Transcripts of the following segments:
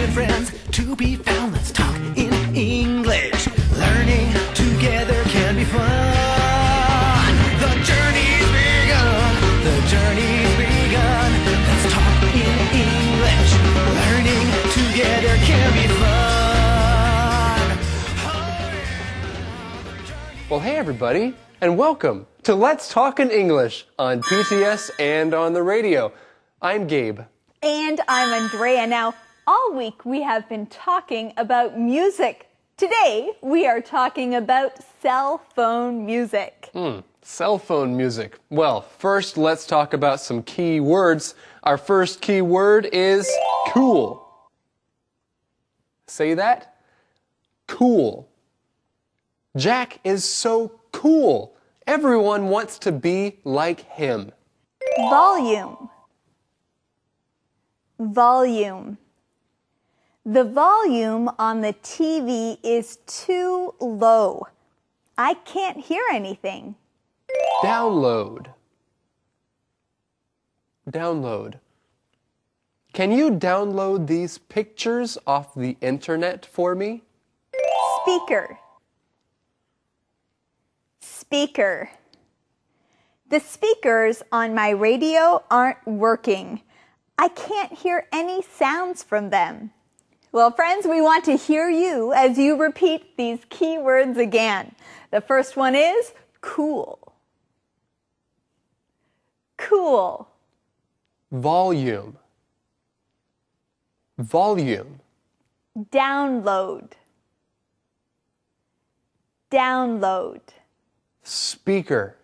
and friends to be found. Let's talk in English. Learning together can be fun. The journey's begun. The journey's begun. Let's talk in English. Learning together can be fun. Well, hey everybody, and welcome to Let's Talk in English on PTS and on the radio. I'm Gabe. And I'm Andrea. Now, all week we have been talking about music. Today, we are talking about cell phone music. Cell phone music. Well, first let's talk about some key words. Our first key word is cool. Say that. Cool. Jack is so cool. Everyone wants to be like him. Volume. Volume. The volume on the TV is too low. I can't hear anything. Download. Download. Can you download these pictures off the internet for me? Speaker. Speaker. The speakers on my radio aren't working. I can't hear any sounds from them. Well, friends, we want to hear you as you repeat these key words again. The first one is cool. Cool. Volume. Volume. Download. Download. Speaker.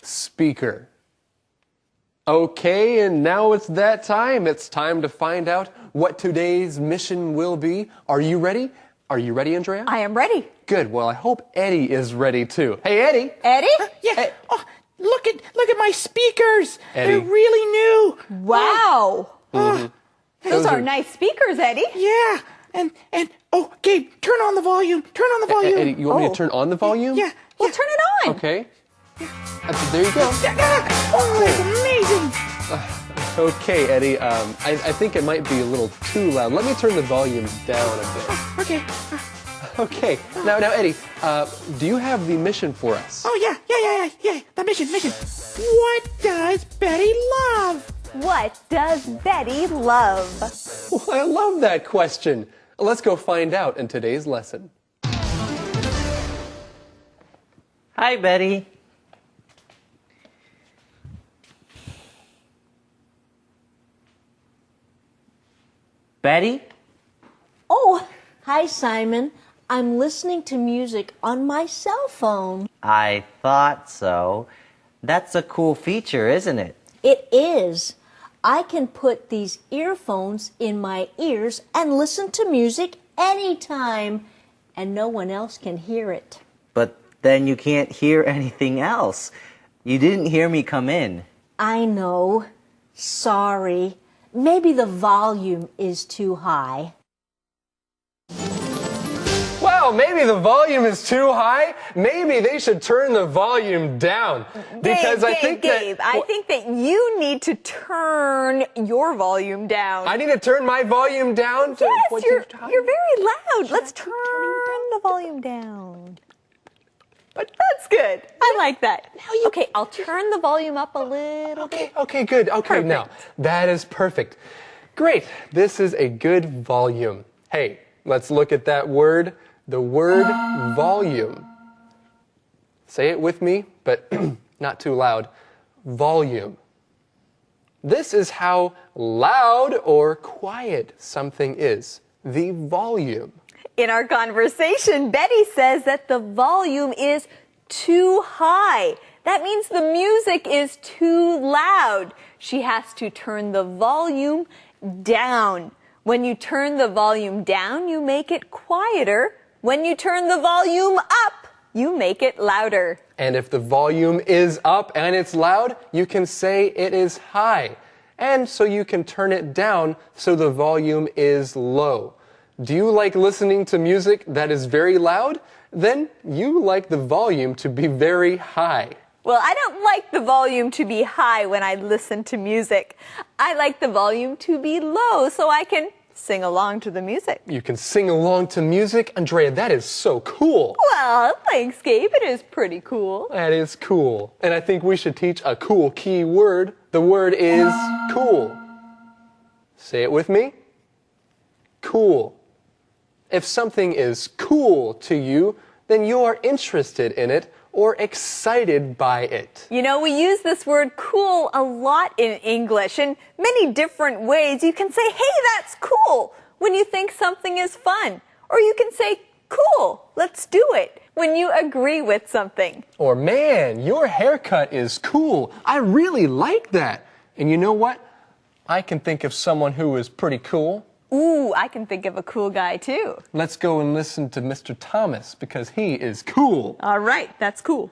Speaker. Okay, and now it's that time. It's time to find out what today's mission will be. Are you ready? Are you ready, Andrea? I am ready. Good. Well, I hope Eddie is ready too. Hey, Eddie. Eddie? Yeah. Hey. Oh, look at my speakers. Eddie. They're really new. Wow. Oh, Those are nice speakers, Eddie. yeah. And oh, Gabe, turn on the volume. Turn on the volume. Eddie, you want me to turn on the volume? Yeah. Well, turn it on. Okay. There you go. Oh, that's amazing. Okay, Eddie. I think it might be a little too loud. Let me turn the volume down a bit. Okay. Okay. Now, Eddie, do you have the mission for us? Oh, yeah. The mission. What does Betty love? What does Betty love? Well, I love that question. Let's go find out in today's lesson. Hi, Betty. Betty? Oh, hi, Simon. I'm listening to music on my cell phone. I thought so. That's a cool feature, isn't it? It is. I can put these earphones in my ears and listen to music anytime, and no one else can hear it. But then you can't hear anything else. You didn't hear me come in. I know. Sorry. Maybe the volume is too high. Well, maybe the volume is too high. Maybe they should turn the volume down. Because I think Gabe, I think that you need to turn your volume down. I need to turn my volume down? Yes, you're very loud. Let's turn the volume down. But that's good. I like that. Okay, I'll turn the volume up a little bit. Okay, good. Okay, Perfect. now, that is perfect. Great. This is a good volume. Hey, let's look at that word. The word volume. Say it with me, but not too loud. Volume. This is how loud or quiet something is. The volume. In our conversation, Betty says that the volume is too high. That means the music is too loud. She has to turn the volume down. When you turn the volume down, you make it quieter. When you turn the volume up, you make it louder. And if the volume is up and it's loud, you can say it is high. And so you can turn it down so the volume is low. Do you like listening to music that is very loud? Then you like the volume to be very high. Well, I don't like the volume to be high when I listen to music. I like the volume to be low so I can sing along to the music. You can sing along to music? Andrea, that is so cool. Well, thanks, Gabe. It is pretty cool. That is cool. And I think we should teach a cool key word. The word is cool. Say it with me. Cool. If something is cool to you, then you are interested in it or excited by it. You know, we use this word cool a lot in English. In many different ways, you can say, hey, that's cool, when you think something is fun. Or you can say, cool, let's do it, when you agree with something. Or, man, your haircut is cool. I really like that. And you know what? I can think of someone who is pretty cool. Ooh, I can think of a cool guy too. Let's go and listen to Mr. Thomas because he is cool. All right, that's cool.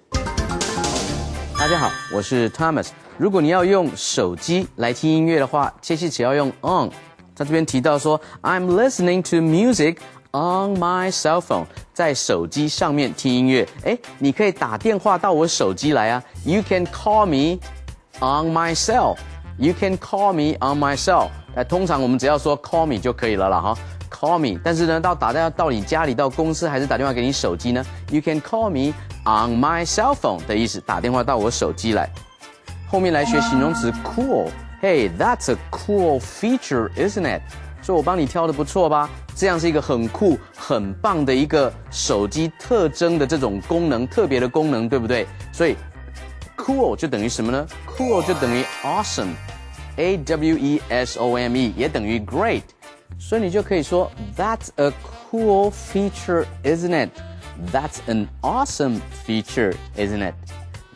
大家好，我是 Thomas。如果你要用手机来听音乐的话，其实只要用 on。他这边提到说 ，I'm listening to music on my cell phone， 在手机上面听音乐。哎，你可以打电话到我手机来啊。You can call me on my cell. You can call me on my cell。通常我们只要说 call me 就可以了啦哈 ，call me。但是呢，打电话到你家里、到公司，还是打电话给你手机呢 ？You can call me on my cell phone 的意思，打电话到我手机来。后面来学形容词 cool。Hey, that's a cool feature, isn't it？ 说我帮你挑的不错吧？这样是一个很酷、很棒的一个手机特征的这种功能，特别的功能，对不对？所以 cool 就等于什么呢 ？Cool 就等于 awesome。A-W-E-S-O-M-E 也等于 great， 所以你就可以说 That's a cool feature, isn't it? That's an awesome feature, isn't it?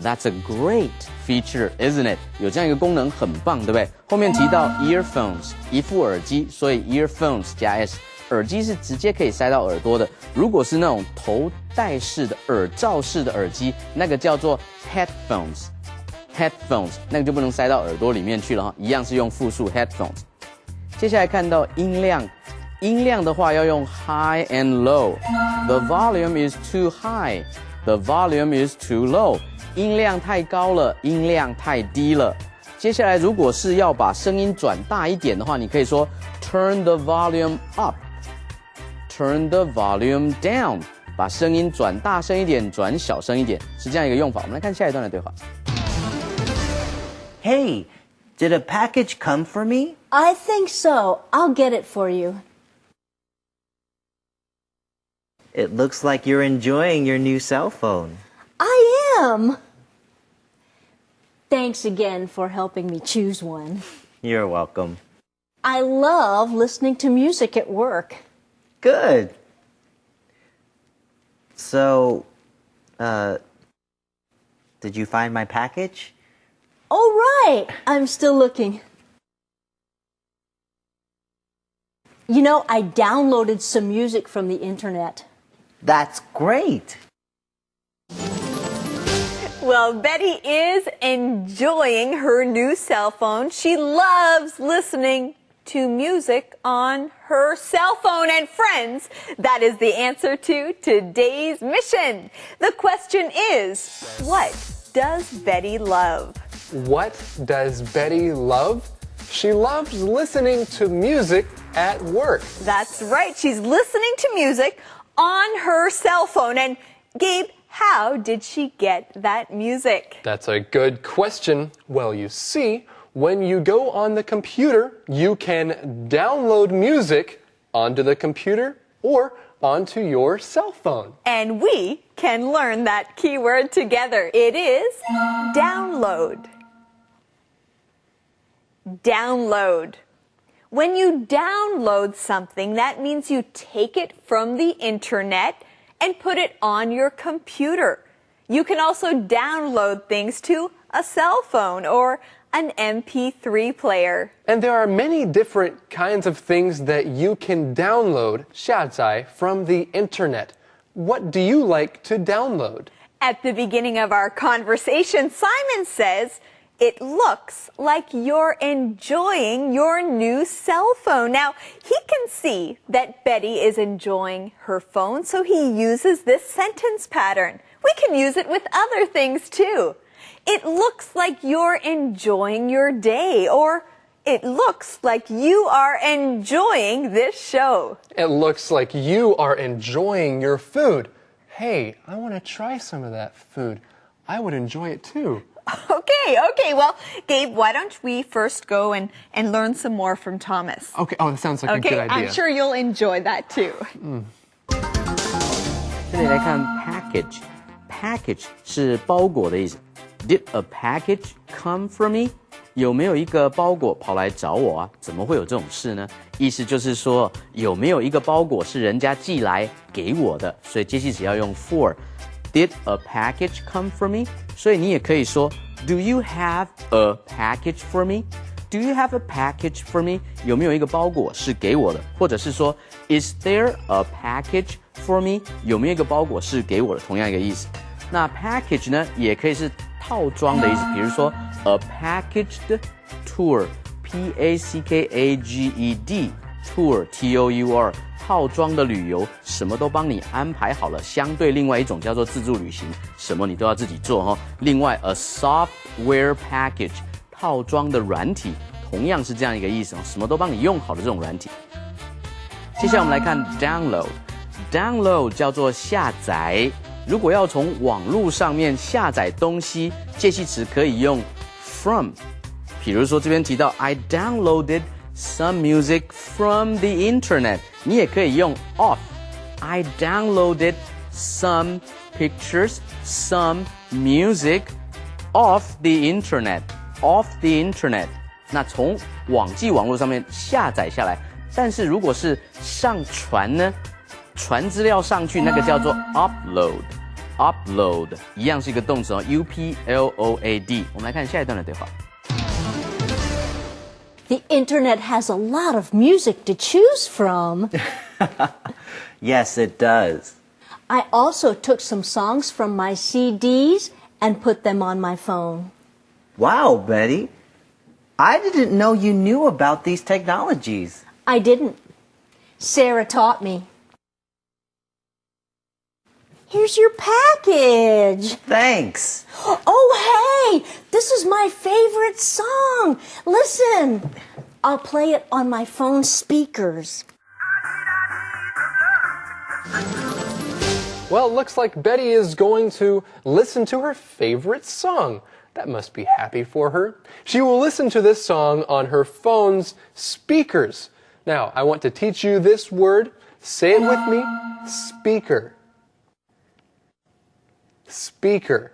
That's a great feature, isn't it? 有这样一个功能很棒，对不对？后面提到 earphones 一副耳机，所以 earphones 加 s， 耳机是直接可以塞到耳朵的。如果是那种头戴式的耳罩式的耳机，那个叫做 headphones。Headphones 那个就不能塞到耳朵里面去了哈，一样是用复数 headphones。接下来看到音量，音量的话要用 high and low。The volume is too high. The volume is too low. 音量太高了，音量太低了。接下来如果是要把声音转大一点的话，你可以说 turn the volume up. Turn the volume down. 把声音转大声一点，转小声一点，是这样一个用法。我们来看下一段的对话。Hey, did a package come for me? I think so. I'll get it for you. It looks like you're enjoying your new cell phone. I am. Thanks again for helping me choose one. You're welcome. I love listening to music at work. Good. So, did you find my package? Oh, right. I'm still looking. You know, I downloaded some music from the internet. That's great. Well, Betty is enjoying her new cell phone. She loves listening to music on her cell phone. And friends, that is the answer to today's mission. The question is, what does Betty love? What does Betty love? She loves listening to music at work. That's right. She's listening to music on her cell phone. And Gabe, how did she get that music? That's a good question. Well, you see, when you go on the computer, you can download music onto the computer or onto your cell phone. And we can learn that keyword together. It is download. Download. When you download something, that means you take it from the internet and put it on your computer. You can also download things to a cell phone or an MP3 player. And there are many different kinds of things that you can download, 下载, from the internet. What do you like to download? At the beginning of our conversation, Simon says, it looks like you're enjoying your new cell phone. Now, he can see that Betty is enjoying her phone, so he uses this sentence pattern. We can use it with other things too. It looks like you're enjoying your day, or it looks like you are enjoying this show. It looks like you are enjoying your food. Hey, I want to try some of that food. I would enjoy it too. Okay. Well, Gabe, why don't we first go and learn some more from Thomas? Okay, oh, that sounds like a good idea. I'm sure you'll enjoy that too. 这里来看 package 是包裹的意思。Did a package come from me？ 有没有一个包裹跑来找我啊？怎么会有这种事呢？意思就是说，有没有一个包裹是人家寄来给我的？所以介系词要用 for。Did a package come from me？ 所以你也可以说 Do you have a package for me？ Do you have a package for me？ 有没有一个包裹是给我的？或者是说 Is there a package for me？ 有没有一个包裹是给我的？同样一个意思。那 package 呢，也可以是套装的意思，比如说 a packaged tour， P-A-C-K-A-G-E-D tour T-O-U-R 套装的旅游，什么都帮你安排好了。相对另外一种叫做自助旅行，什么你都要自己做哈。另外 a software package 套装的软体，同样是这样一个意思哦，什么都帮你用好的这种软体。接下来我们来看 download 叫做下载。如果要从网络上面下载东西，介系词可以用 from。比如说这边提到 I downloaded some music from the internet， 你也可以用 off。I downloaded some pictures, some music off the internet。off the internet， 那从网际网络上面下载下来。但是如果是上传呢？传资料上去那个叫做 upload， 一样是一个动词哦 ，upload。我们来看下一段的对话。The internet has a lot of music to choose from. Yes, it does. I also took some songs from my CDs and put them on my phone. Wow, Betty. I didn't know you knew about these technologies. I didn't. Sarah taught me. Here's your package. Thanks. Oh, hey, this is my favorite song. Listen, I'll play it on my phone speakers. Well, it looks like Betty is going to listen to her favorite song. That must be happy for her. She will listen to this song on her phone's speakers. Now, I want to teach you this word. Say it with me. Speaker. Speaker.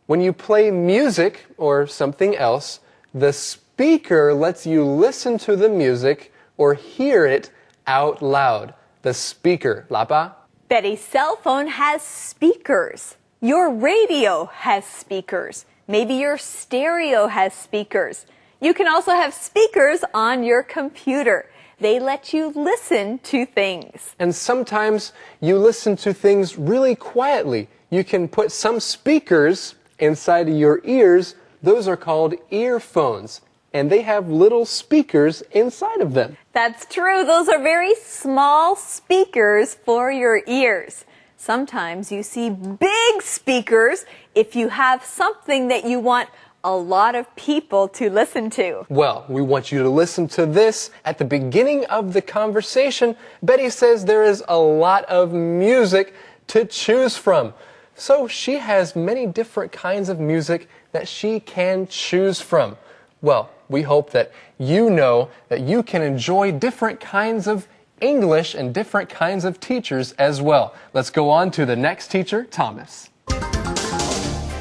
When you play music or something else, the speaker lets you listen to the music or hear it out loud. The speaker. 喇叭. Betty's cell phone has speakers. Your radio has speakers. Maybe your stereo has speakers. You can also have speakers on your computer. They let you listen to things. And sometimes you listen to things really quietly. You can put some speakers inside of your ears. Those are called earphones. And they have little speakers inside of them. That's true. Those are very small speakers for your ears. Sometimes you see big speakers if you have something that you want a lot of people to listen to. Well, we want you to listen to this. At the beginning of the conversation, Betty says there is a lot of music to choose from. So she has many different kinds of music that she can choose from. Well, we hope that you know that you can enjoy different kinds of English and different kinds of teachers as well. Let's go on to the next teacher, Thomas.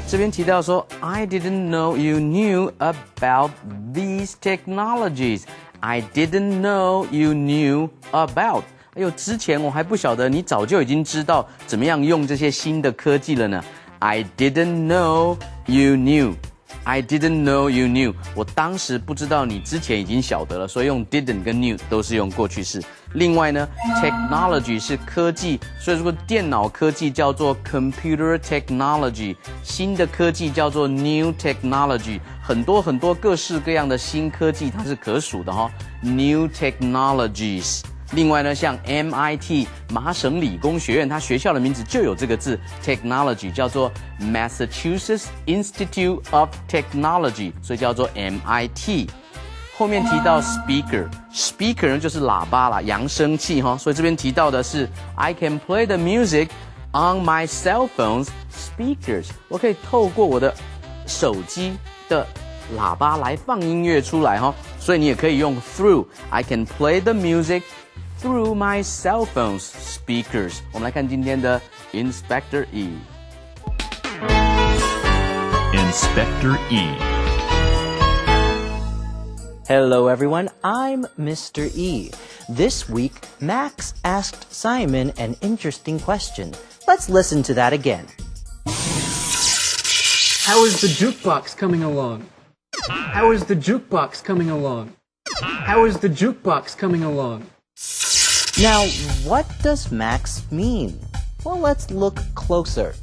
这边提到说 I didn't know you knew about these technologies. I didn't know you knew about. 哎呦，之前我还不晓得你早就已经知道怎么样用这些新的科技了呢。I didn't know you knew. I didn't know you knew. 我当时不知道你之前已经晓得了，所以用 didn't 跟 knew 都是用过去式。另外呢 technology 是科技，所以如果电脑科技叫做 computer technology， 新的科技叫做 new technology， 很多各式各样的新科技它是可数的哈。New technologies。另外呢，像 MIT 麻省理工学院，它学校的名字就有这个字 technology， 叫做 Massachusetts Institute of Technology， 所以叫做 MIT。后面提到 speaker 呢就是喇叭啦，扬声器哈，所以这边提到的是 I can play the music on my cell phone's speakers， 我可以透过我的手机的喇叭来放音乐出来哈，所以你也可以用 through I can play the music through my cell phone's speakers。 我们来看今天的 Inspector Inspector Hello everyone, I'm Mr. E. This week, Max asked Simon an interesting question. Let's listen to that again. How is the jukebox coming along? How is the jukebox coming along? How is the jukebox coming along? Now, what does Max mean? Well, let's look closer.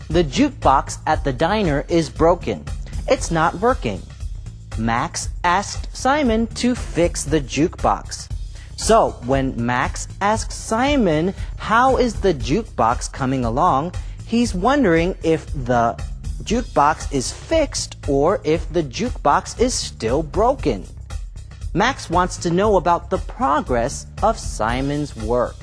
The jukebox at the diner is broken. It's not working. Max asked Simon to fix the jukebox. So, when Max asks Simon, how is the jukebox coming along, he's wondering if the jukebox is fixed or if the jukebox is still broken. Max wants to know about the progress of Simon's work.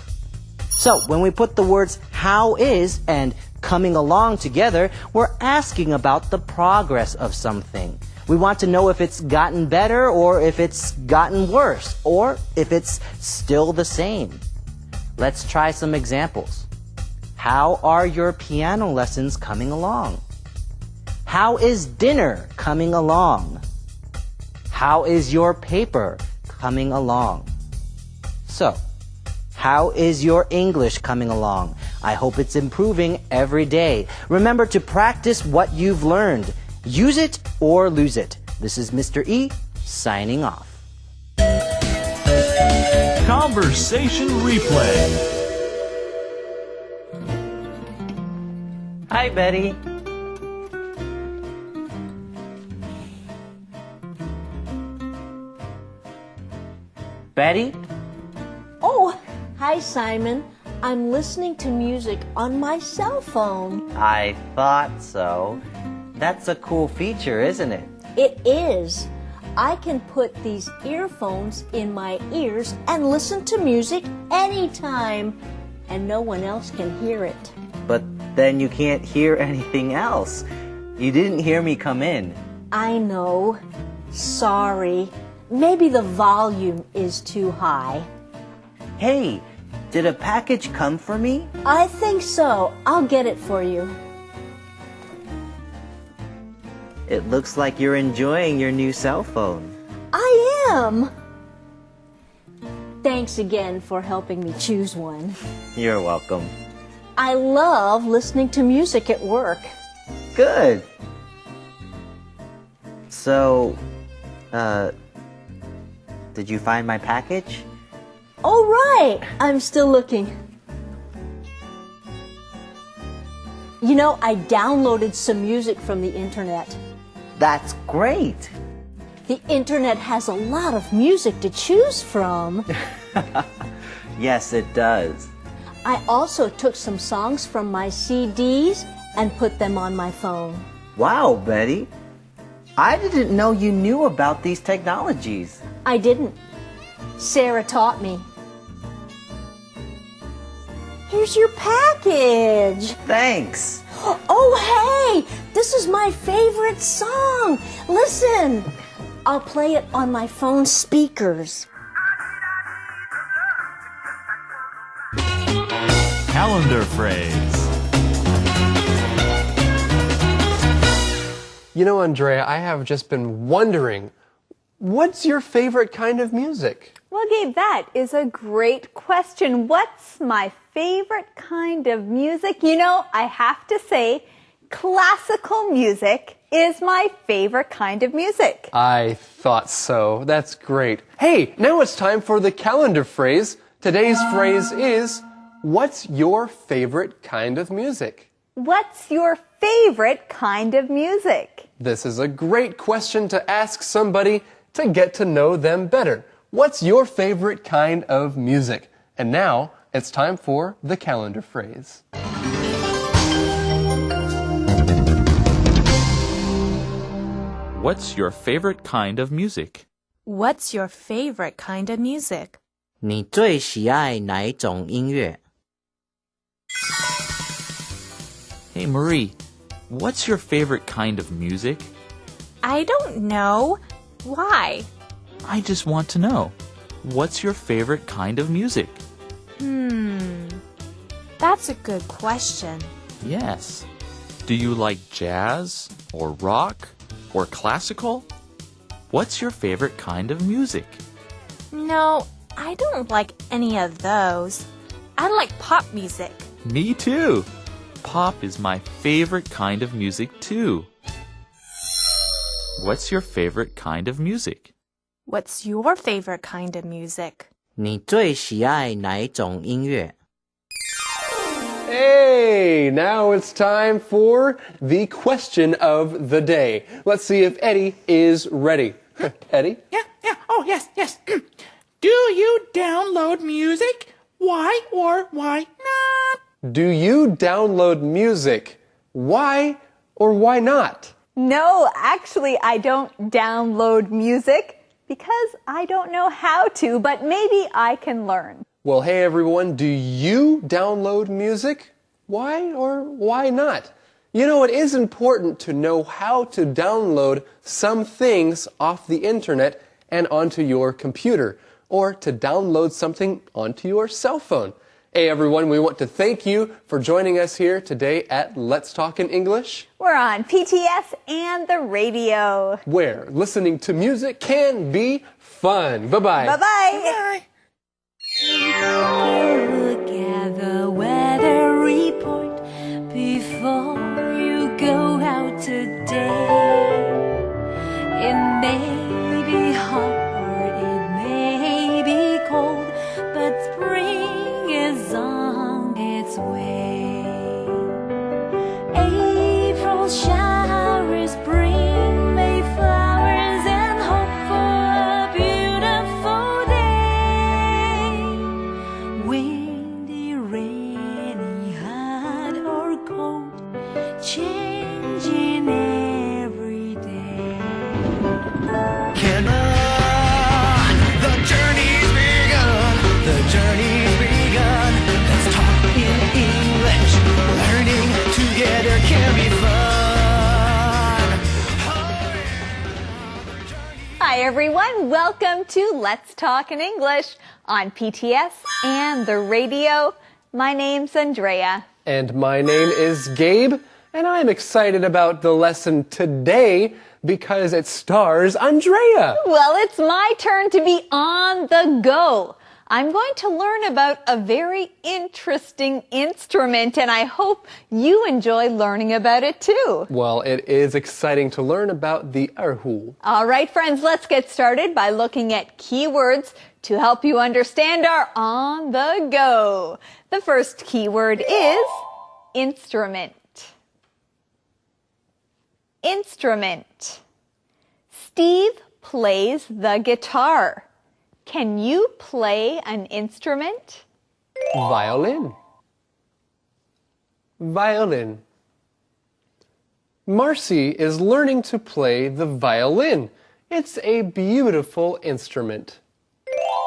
So, when we put the words how is and coming along together, we're asking about the progress of something. We want to know if it's gotten better or if it's gotten worse or if it's still the same. Let's try some examples. How are your piano lessons coming along? How is dinner coming along? How is your paper coming along? So, how is your English coming along? I hope it's improving every day. Remember to practice what you've learned. Use it or lose it. This is Mr. E signing off. Conversation Replay. Hi, Betty. Betty? Oh, hi, Simon. I'm listening to music on my cell phone. I thought so. That's a cool feature, isn't it? It is. I can put these earphones in my ears and listen to music anytime, and no one else can hear it. But then you can't hear anything else. You didn't hear me come in. I know. Sorry. Maybe the volume is too high. Hey, did a package come for me? I think so. I'll get it for you. It looks like you're enjoying your new cell phone. I am. Thanks again for helping me choose one. You're welcome. I love listening to music at work. Good. So, did you find my package? Oh, right. I'm still looking. You know, I downloaded some music from the internet. That's great. The internet has a lot of music to choose from. Yes, it does. I also took some songs from my CDs and put them on my phone. Wow, Betty. I didn't know you knew about these technologies. I didn't. Sarah taught me. Here's your package. Thanks. Oh, hey! This is my favorite song. Listen. I'll play it on my phone speakers. Calendar phrase. You know, Andrea, I have just been wondering, what's your favorite kind of music? Well, Gabe, that is a great question. What's my favorite kind of music? You know, I have to say, classical music is my favorite kind of music. I thought so. That's great. Hey, now it's time for the calendar phrase. Today's phrase is, what's your favorite kind of music? What's your favorite kind of music? This is a great question to ask somebody to get to know them better. What's your favorite kind of music? And now it's time for the calendar phrase. What's your favorite kind of music? What's your favorite kind of music? 你最喜爱哪一种音乐？ Hey Marie, what's your favorite kind of music? I don't know. Why? I just want to know. What's your favorite kind of music? That's a good question. Yes. Do you like jazz or rock or classical? What's your favorite kind of music? No, I don't like any of those. I like pop music. Me too. Pop is my favorite kind of music too. What's your favorite kind of music? What's your favorite kind of music? 你最喜爱哪一种音乐？ Hey, now it's time for the question of the day. Let's see if Eddie is ready. Eddie? Yeah. Oh, yes. Do you download music? Why or why not? Do you download music? Why or why not? No, actually, I don't download music because I don't know how to, but maybe I can learn. Well, hey everyone, do you download music? Why or why not? You know, it is important to know how to download some things off the internet and onto your computer, or to download something onto your cell phone. Hey everyone, we want to thank you for joining us here today at Let's Talk in English, We're on PTS and the radio. where listening to music can be fun. Bye-bye. Bye-bye. Look at the weather report before you go out today. It may be hot or it may be cold, but spring is on its way. April showers bring May flowers and hope for a beautiful day. Windy, rainy, hot or cold, changing every day. Come on, the journey's begun. The journey's begun. Let's talk in English. Learning together can be fun. Hi, everyone. Welcome to Let's Talk in English on PTS and the radio. My name's Andrea. And my name is Gabe, and I'm excited about the lesson today because it stars Andrea. Well, it's my turn to be on the go. I'm going to learn about a very interesting instrument, and I hope you enjoy learning about it too. Well, it is exciting to learn about the erhu. All right, friends, let's get started by looking at keywords to help you understand our on the go. The first keyword is instrument. Instrument. Steve plays the guitar. Can you play an instrument? Violin. Violin. Marcy is learning to play the violin. It's a beautiful instrument.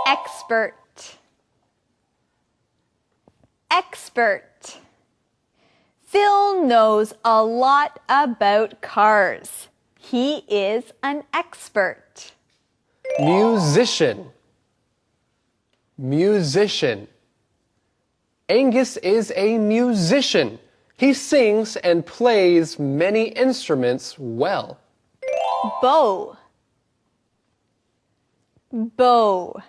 Expert. Expert. Phil knows a lot about cars. He is an expert. Musician. Musician. Angus is a musician. He sings and plays many instruments well. Bow. Bow.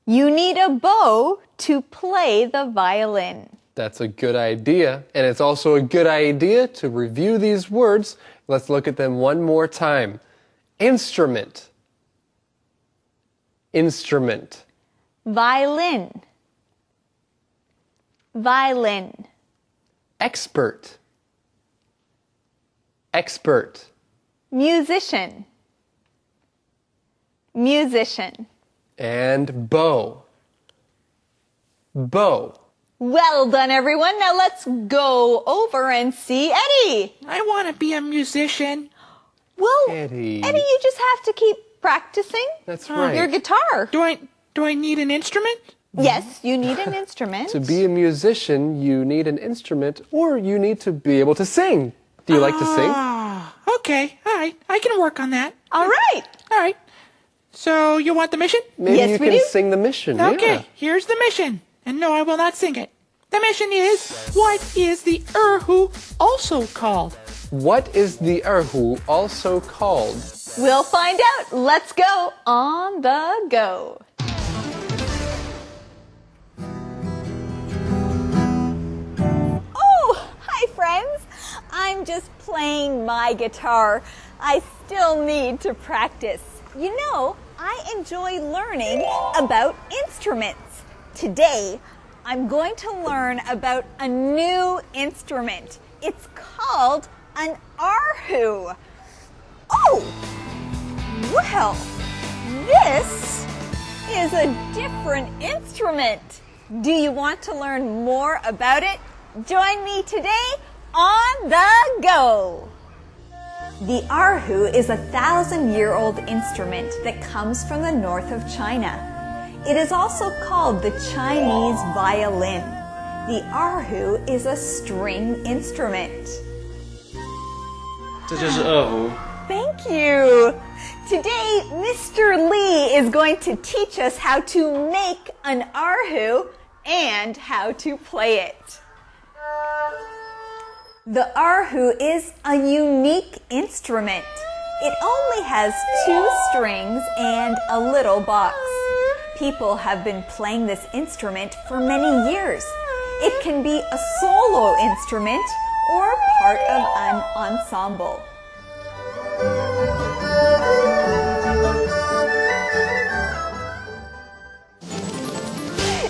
You need a bow to play the violin. That's a good idea. And it's also a good idea to review these words. Let's look at them one more time. Instrument. Instrument. Violin. Violin. Expert. Expert. Musician. Musician. And bow. Bow. Well done, everyone. Now let's go over and see Eddie. I want to be a musician. Well, Eddie, you just have to keep practicing. That's right. Your guitar. Do I need an instrument? Yes, you need an instrument. To be a musician, you need an instrument or you need to be able to sing. Do you like to sing? Okay. All right. I can work on that. All right. All right. So you want the mission? Maybe Yes, you we can do. sing the mission. Okay. Yeah. Here's the mission. And no, I will not sing it. The mission is, what is the erhu also called? What is the erhu also called? We'll find out. Let's go on the go. Oh, hi friends. I'm just playing my guitar. I still need to practice. You know, I enjoy learning about instruments. Today, I'm going to learn about a new instrument. It's called an erhu. Oh, well, this is a different instrument. Do you want to learn more about it? Join me today on the go. The erhu is a 1,000-year-old instrument that comes from the north of China. It is also called the Chinese violin. The erhu is a string instrument. 这就是二胡。 Thank you. Today, Mr. Lee is going to teach us how to make an erhu and how to play it. The erhu is a unique instrument. It only has 2 strings and a little box. People have been playing this instrument for many years. It can be a solo instrument or part of an ensemble.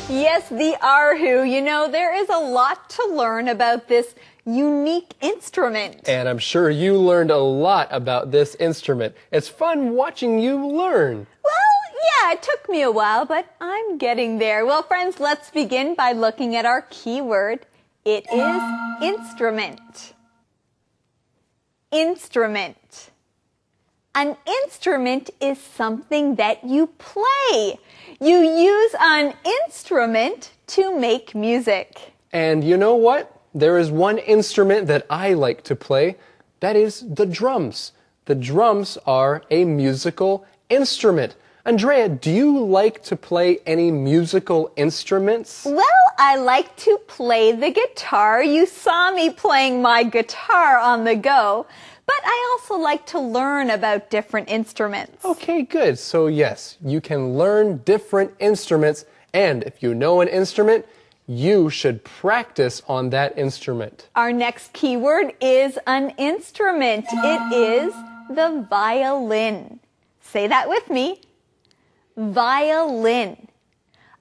Yes, the erhu. You know, there is a lot to learn about this unique instrument. And I'm sure you learned a lot about this instrument. It's fun watching you learn. Well, yeah, it took me a while, but I'm getting there. Well, friends, let's begin by looking at our keyword. It is instrument. Instrument. An instrument is something that you play. You use an instrument to make music. And you know what? There is one instrument that I like to play. That is the drums. The drums are a musical instrument. Andrea, do you like to play any musical instruments? Well, I like to play the guitar. You saw me playing my guitar on the go. But I also like to learn about different instruments. Okay, good. So yes, you can learn different instruments. And if you know an instrument, you should practice on that instrument. Our next keyword is an instrument. It is the violin. Say that with me. Violin.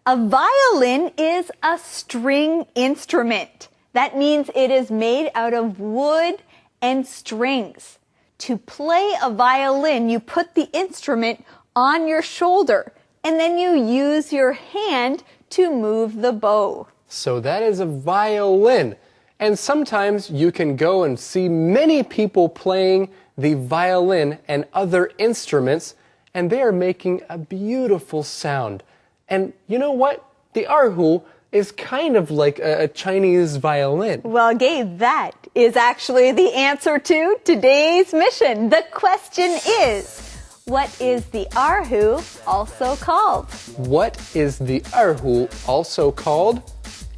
A violin is a string instrument. That means it is made out of wood and strings. To play a violin, you put the instrument on your shoulder, and then you use your hand to move the bow. So that is a violin. And sometimes you can go and see many people playing the violin and other instruments, and they are making a beautiful sound. And you know what? The erhu is kind of like a Chinese violin. Well, Gabe, that is actually the answer to today's mission. The question is, what is the erhu also called? What is the erhu also called?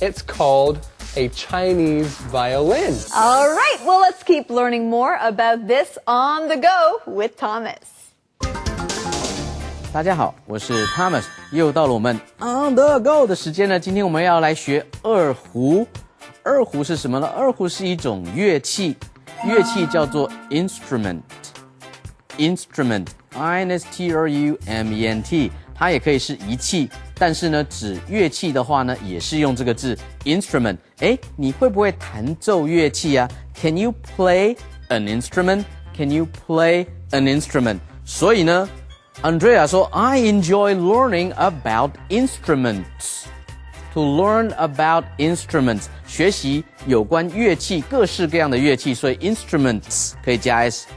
It's called a Chinese violin. All right, well, let's keep learning more about this on the go with Thomas. 大家好，我是 Thomas， 又到了我们 On the Go 的时间呢。今天我们要来学二胡。二胡是什么呢？二胡是一种乐器，乐器叫做 instrument，instrument，I-N-S-T-R-U-M-E-N-T， 它也可以是仪器，但是呢，指乐器的话呢，也是用这个字 instrument。哎，你会不会弹奏乐器啊 ？Can you play an instrument? Can you play an instrument? 所以呢， Andrea 说 I enjoy learning about instruments. To learn about instruments. 学习有关乐器，各式各样的乐器，所以 instruments 可以加 s。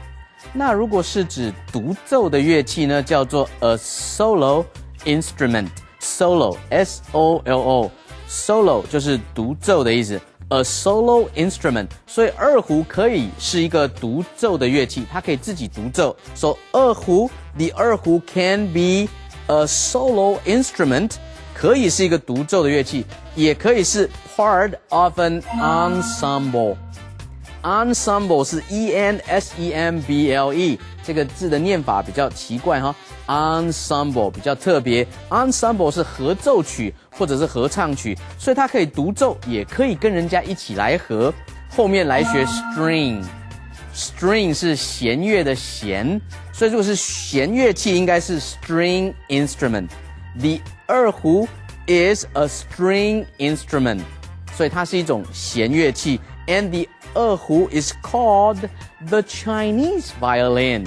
那如果是指独奏的乐器呢，叫做 a solo instrument。solo S-O-L-O solo 就是独奏的意思。A solo instrument， 所以二胡可以是一个独奏的乐器，它可以自己独奏。So 二胡 the 二胡 can be a solo instrument， 可以是一个独奏的乐器，也可以是 part of an ensemble。Ensemble 是 E-N-S-E-M-B-L-E， 这个字的念法比较奇怪哈。Ensemble 比较特别 ，ensemble 是合奏曲或者是合唱曲，所以它可以独奏，也可以跟人家一起来合。后面来学 string 是弦乐的弦，所以如果是弦乐器，应该是 string instrument。The 二胡 is a string instrument， 所以它是一种弦乐器。And the 二胡 is called the Chinese violin。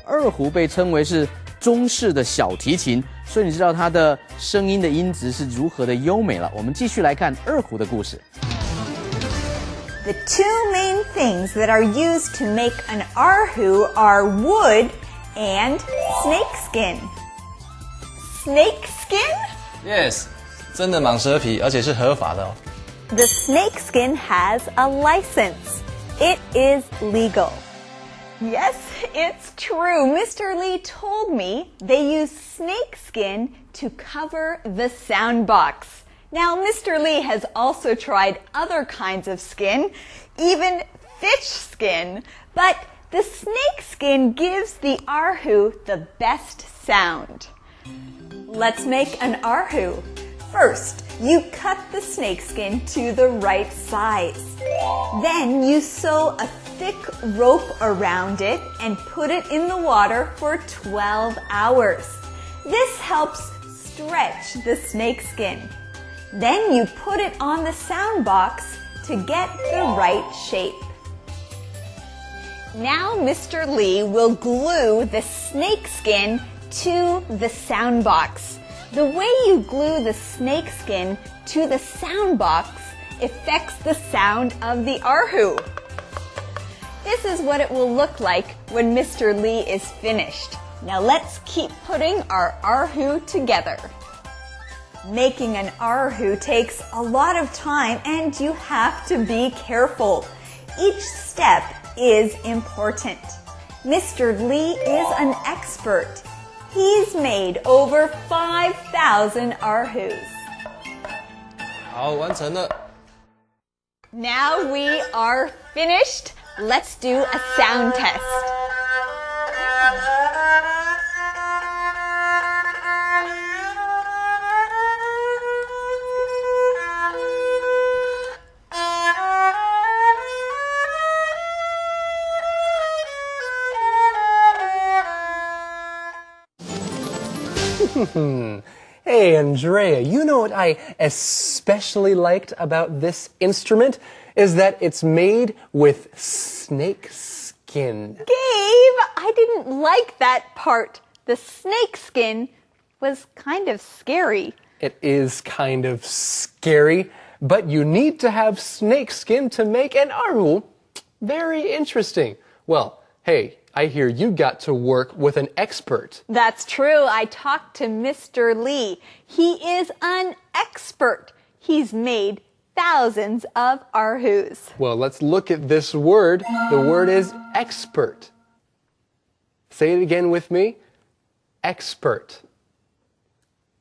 二胡被称为是中式的小提琴，所以你知道它的声音的音质是如何的优美了。我们继续来看二胡的故事。The two main things that are used to make an erhu are wood and snakeskin. Snakeskin? Yes， 真的蟒蛇皮，而且是合法的哦。The snakeskin has a license. It is legal. Yes, it's true. Mr. Lee told me they use snakeskin to cover the sound box. Now, Mr. Lee has also tried other kinds of skin, even fish skin, but the snakeskin gives the erhu the best sound. Let's make an erhu. First, you cut the snakeskin to the right size. Then you sew a thick rope around it and put it in the water for 12 hours. This helps stretch the snakeskin. Then you put it on the sound box to get the right shape. Now Mr. Lee will glue the snakeskin to the sound box. The way you glue the snakeskin to the sound box affects the sound of the erhu. This is what it will look like when Mr. Lee is finished. Now let's keep putting our erhu together. Making an erhu takes a lot of time and you have to be careful. Each step is important. Mr. Lee is an expert. He's made over 5,000 erhus. 好，完成了。Now we are finished. Let's do a sound test. Hey, Andrea, you know what I especially liked about this instrument? Is that it's made with snake skin. Gabe, I didn't like that part. The snake skin was kind of scary. It is kind of scary, but you need to have snake skin to make an erhu. Very interesting. Well, hey, I hear you got to work with an expert. That's true. I talked to Mr. Lee. He is an expert. He's made thousands of erhus. Well, let's look at this word. The word is expert. Say it again with me. Expert.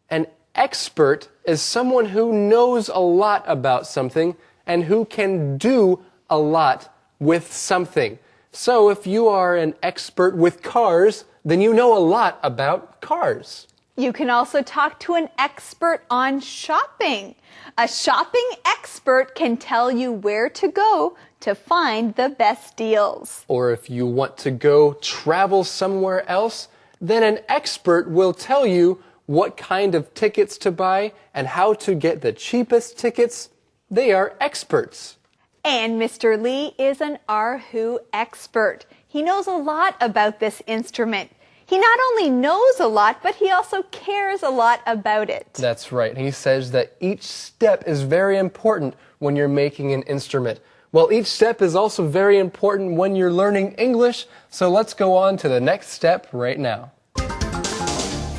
An expert is someone who knows a lot about something and who can do a lot with something. So if you are an expert with cars, then you know a lot about cars. You can also talk to an expert on shopping. A shopping expert can tell you where to go to find the best deals. Or if you want to go travel somewhere else, then an expert will tell you what kind of tickets to buy and how to get the cheapest tickets. They are experts. And Mr. Lee is an erhu expert. He knows a lot about this instrument. He not only knows a lot, but he also cares a lot about it. That's right. He says that each step is very important when you're making an instrument. Well, each step is also very important when you're learning English, so let's go on to the next step right now.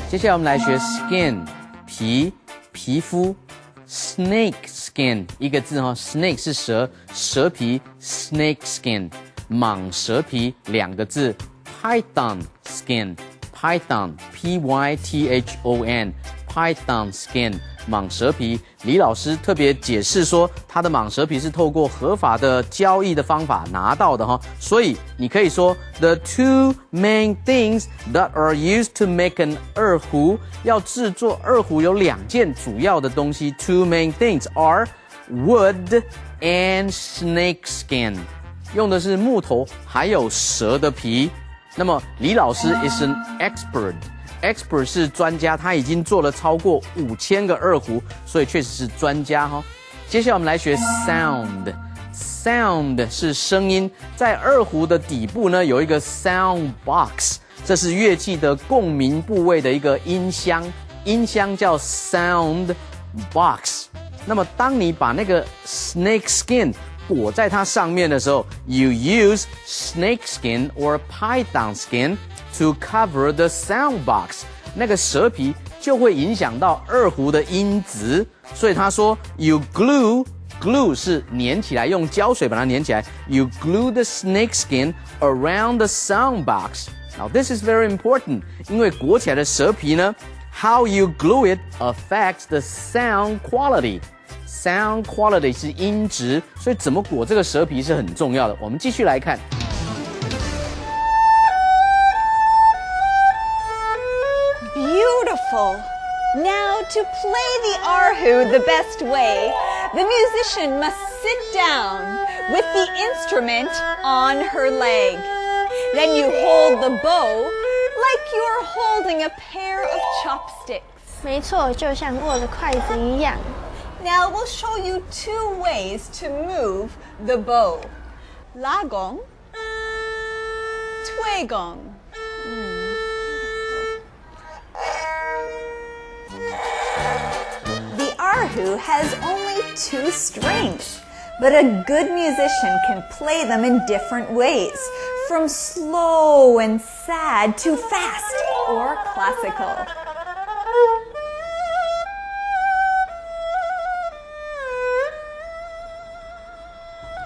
接下来我们来学 skin 皮皮肤 snake skin 一个字snake 是蛇蛇皮 snake skin 蟒蛇皮两个字 python skin python P-Y-T-H-O-N python skin 蟒蛇皮，李老师特别解释说，他的蟒蛇皮是透过合法的交易的方法拿到的所以你可以说 The two main things that are used to make an 二胡，要制作二胡有两件主要的东西 Two main things are wood and snake skin， 用的是木头还有蛇的皮。那么李老师 is an expert 是专家，他已经做了超过5000个二胡，所以确实是专家接下来我们来学 sound 是声音，在二胡的底部呢有一个 sound box， 这是乐器的共鸣部位的一个音箱，音箱叫 sound box。那么当你把那个 snake skin 裹在它上面的时候 ，you use snake skin or python skin to cover the sound box， 那个蛇皮就会影响到二胡的音质，所以他说 you glue 是粘起来，用胶水把它粘起来 ，you glue the snake skin around the sound box。Now this is very important， 因为裹起来的蛇皮呢 ，how you glue it affects the sound quality。Sound quality 是音质，所以怎么裹这个蛇皮是很重要的。我们继续来看。Beautiful. Now, to play the erhu the best way, the musician must sit down with the instrument on her leg. Then you hold the bow like you're holding a pair of chopsticks. 没错，就像握着筷子一样。Now we'll show you two ways to move the bow. Lagong, tuegong. The erhu has only 2 strings, but a good musician can play them in different ways, from slow and sad to fast or classical.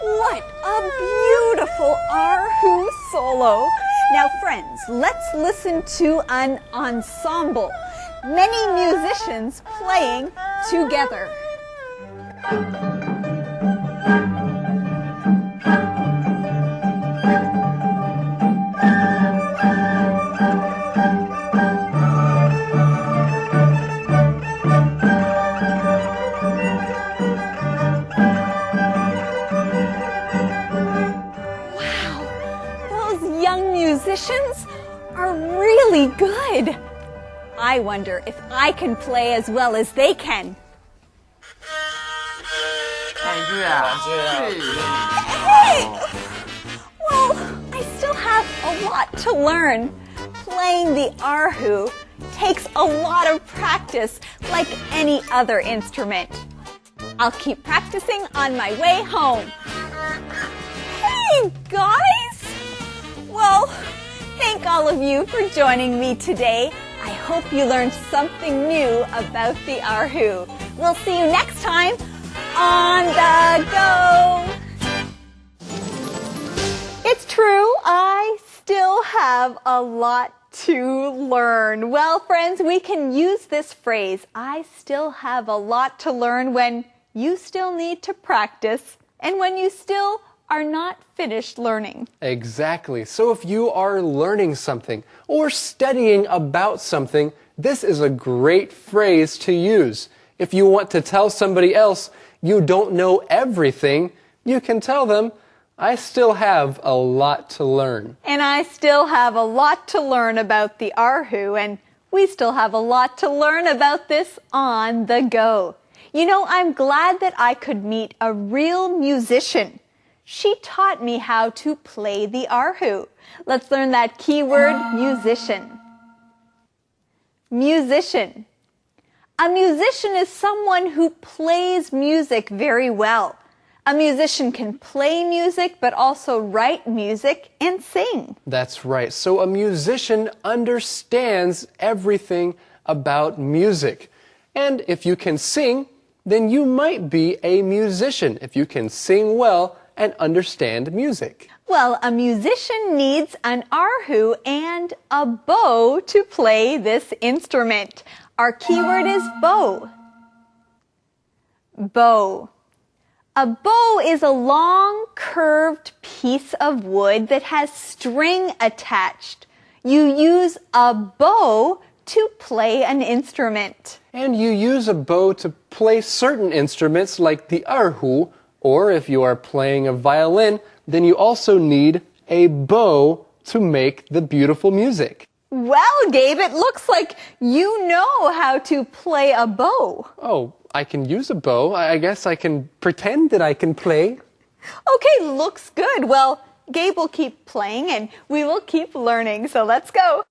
What a beautiful erhu solo! Now friends, let's listen to an ensemble. Many musicians playing together. Musicians are really good. I wonder if I can play as well as they can. Hey! Well, I still have a lot to learn. Playing the erhu takes a lot of practice, like any other instrument. I'll keep practicing on my way home. Hey, guys! Well, thank all of you for joining me today. I hope you learned something new about the erhu. We'll see you next time on the go. It's true, I still have a lot to learn. Well, friends, we can use this phrase, I still have a lot to learn, when you still need to practice and when you still are not finished learning. Exactly. So if you are learning something or studying about something, this is a great phrase to use. If you want to tell somebody else you don't know everything, you can tell them, I still have a lot to learn. And I still have a lot to learn about the erhu, and we still have a lot to learn about this on the go. You know, I'm glad that I could meet a real musician. She taught me how to play the erhu. Let's learn that keyword, musician. Musician. A musician is someone who plays music very well. A musician can play music, but also write music and sing. That's right. So a musician understands everything about music. And if you can sing, then you might be a musician if you can sing well and understand music. Well, a musician needs an erhu and a bow to play this instrument. Our keyword is bow. Bow. A bow is a long, curved piece of wood that has string attached. You use a bow to play an instrument. And you use a bow to play certain instruments like the erhu, or if you are playing a violin, then you also need a bow to make the beautiful music. Well, Gabe, it looks like you know how to play a bow. Oh, I can use a bow. I guess I can pretend that I can play. Okay, looks good. Well, Gabe will keep playing and we will keep learning, so let's go.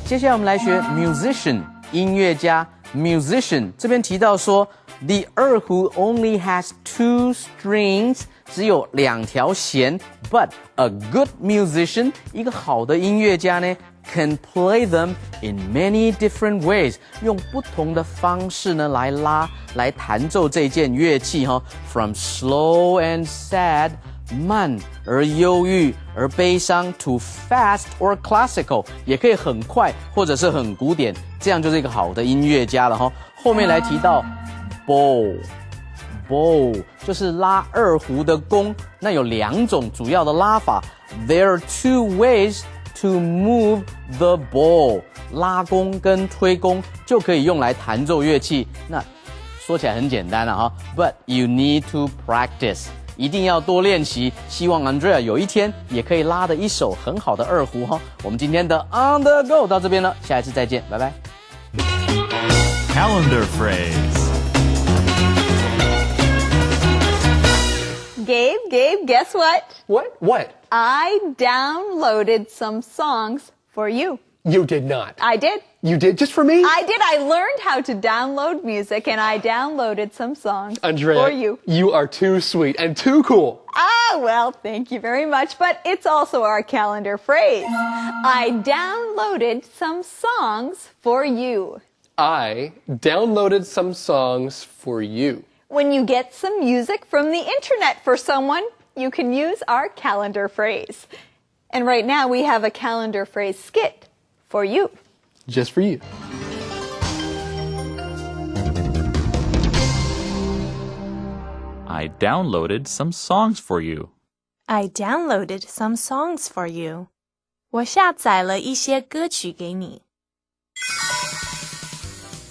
接下来我们来学 musician 音乐家 musician 这边提到说 the erhu only has 2 strings 只有2条弦 but a good musician 一个好的音乐家呢 can play them in many different ways 用不同的方式呢来弹奏这件乐器from slow and sad 慢而忧郁而悲伤 to fast or classical 也可以很快或者是很古典这样就是一个好的音乐家了后面来提到 bow 就是拉二胡的弓那有2种主要的拉法 There are 2 ways to move the bow 拉弓跟推弓就可以用来弹奏乐器那说起来很简单了But you need to practice一定要多练习希望 Andrea 有一天也可以拉得一手很好的二胡我们今天的 On the Go 到这边了下一次再见拜拜 Calendar phrase. Gabe, guess what? What? I downloaded some songs for you. You did not. I did. You did just for me? I did. I learned how to download music and I downloaded some songs Andrea, for you. You are too sweet and too cool. Well, thank you very much, but it's also our calendar phrase. I downloaded some songs for you. I downloaded some songs for you. When you get some music from the internet for someone, you can use our calendar phrase. And right now we have a calendar phrase skit for you. Just for you. I downloaded some songs for you. I downloaded some songs for you. 我下载了一些歌曲给你。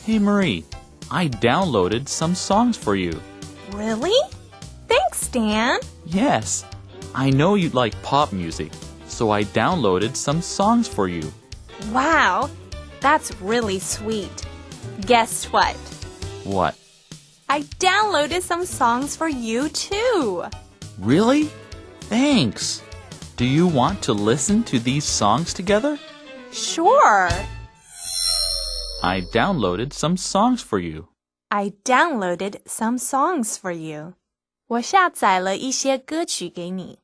Hey Marie, I downloaded some songs for you. Really? Thanks, Dan. Yes, I know you like pop music, so I downloaded some songs for you. Wow, that's really sweet. Guess what? What? I downloaded some songs for you too. Really? Thanks. Do you want to listen to these songs together? Sure. I downloaded some songs for you. I downloaded some songs for you. 我下载了一些歌曲给你。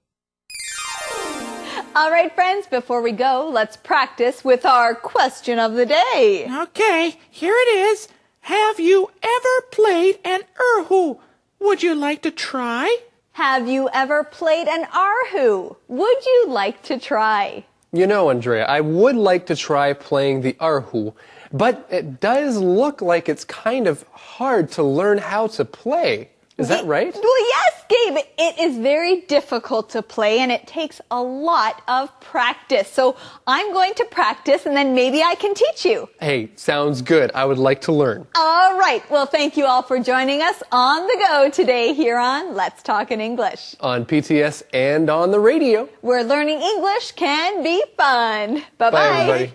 All right, friends, before we go, let's practice with our question of the day. Okay, here it is. Have you ever played an erhu? Would you like to try? Have you ever played an erhu? Would you like to try? You know, Andrea, I would like to try playing the erhu, but it does look like it's kind of hard to learn how to play. Is that right? Well, yes, Gabe. It is very difficult to play, and it takes a lot of practice. So I'm going to practice, and then maybe I can teach you. Hey, sounds good. I would like to learn. All right. Well, thank you all for joining us on the go today here on Let's Talk in English. On PTS and on the radio. Where learning English can be fun. Bye-bye. Bye, everybody.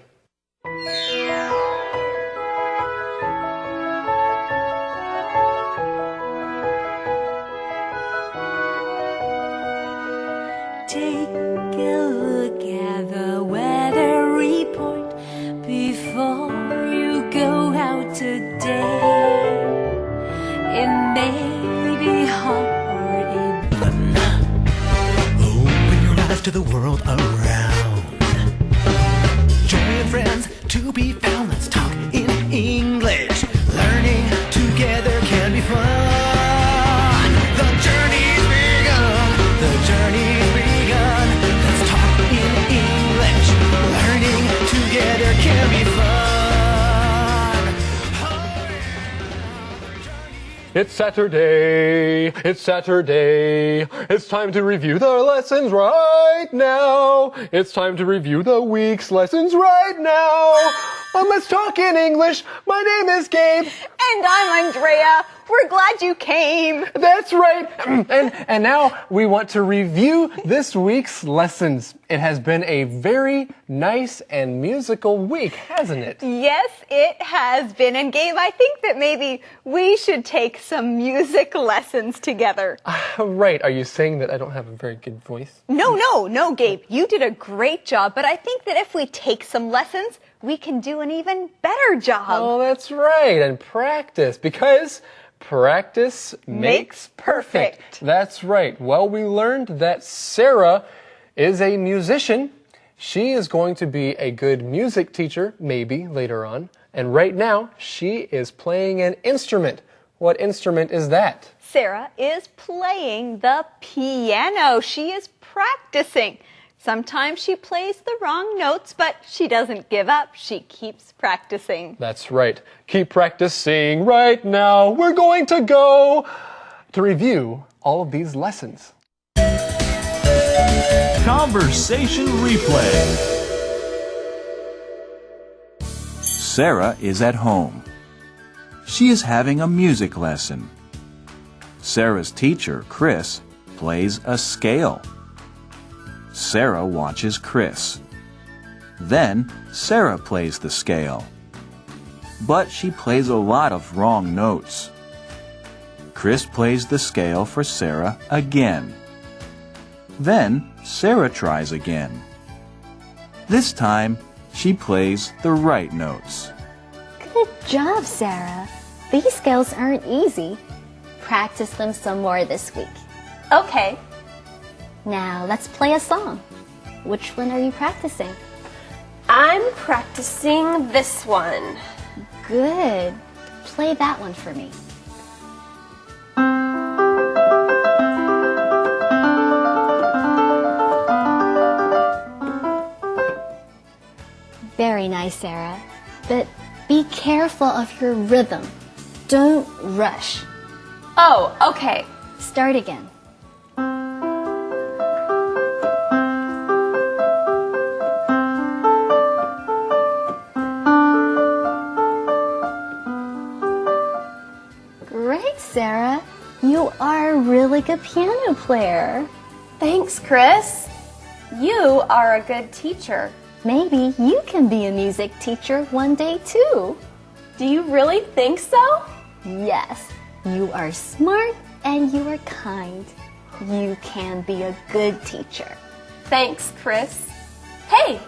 Take a look at the weather report before world around. Join friends to be found. Let's talk in English. Learning together can be fun. The journey's begun. The journey's begun. Let's talk in English. Learning together can be fun. It's Saturday, it's Saturday. It's time to review the lessons right now. It's time to review the week's lessons right now. Let's talk in English. My name is Gabe. And I'm Andrea. We're glad you came. That's right. And now we want to review this week's lessons. It has been a very nice and musical week, hasn't it? Yes, it has been. And Gabe, I think that maybe we should take some music lessons together. Right. Are you saying that I don't have a very good voice? No, Gabe. You did a great job. But I think that if we take some lessons, we can do an even better job. Oh, that's right. And practice, because practice makes perfect. That's right. Well, we learned that Sarah is a musician. She is going to be a good music teacher, maybe later on. And right now, she is playing an instrument. What instrument is that? Sarah is playing the piano. She is practicing. Sometimes she plays the wrong notes, but she doesn't give up. She keeps practicing. That's right. Keep practicing right now. We're going to go to review all of these lessons. Conversation replay. Sarah is at home. She is having a music lesson. Sarah's teacher, Chris, plays a scale. Sarah watches Chris. Then Sarah plays the scale. But she plays a lot of wrong notes. Chris plays the scale for Sarah again. Then Sarah tries again. This time she plays the right notes. Good job, Sarah. These scales aren't easy. Practice them some more this week. Okay. Now let's play a song. Which one are you practicing? I'm practicing this one. Good. Play that one for me. Very nice, Sarah. But be careful of your rhythm. Don't rush. Oh, okay. Start again. Great, Sarah. You are a really good piano player. Thanks, Chris. You are a good teacher. Maybe you can be a music teacher one day too. Do you really think so? Yes. You are smart and you are kind. You can be a good teacher. Thanks, Chris. Hey,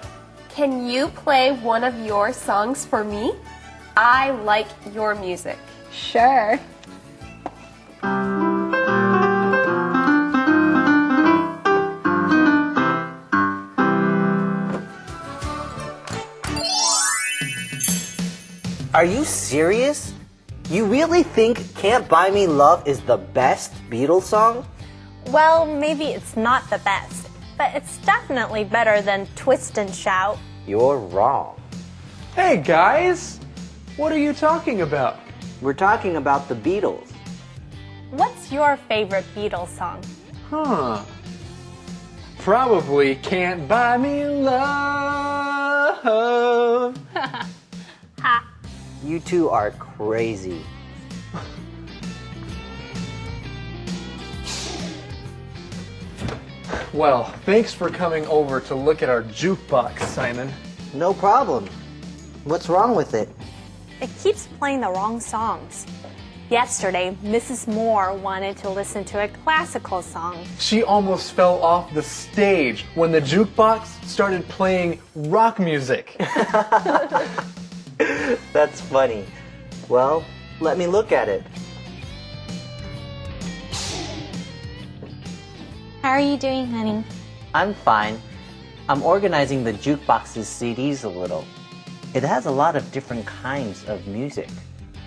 can you play one of your songs for me? I like your music. Sure. Are you serious? You really think Can't Buy Me Love is the best Beatles song? Well, maybe it's not the best, but it's definitely better than Twist and Shout. You're wrong. Hey, guys! What are you talking about? We're talking about the Beatles. What's your favorite Beatles song? Probably Can't Buy Me Love. Ha. You two are crazy. Well, thanks for coming over to look at our jukebox, Simon. No problem. What's wrong with it? It keeps playing the wrong songs. Yesterday, Mrs. Moore wanted to listen to a classical song. She almost fell off the stage when the jukebox started playing rock music. That's funny. Well, let me look at it. How are you doing, honey? I'm fine. I'm organizing the jukebox's CDs a little. It has a lot of different kinds of music.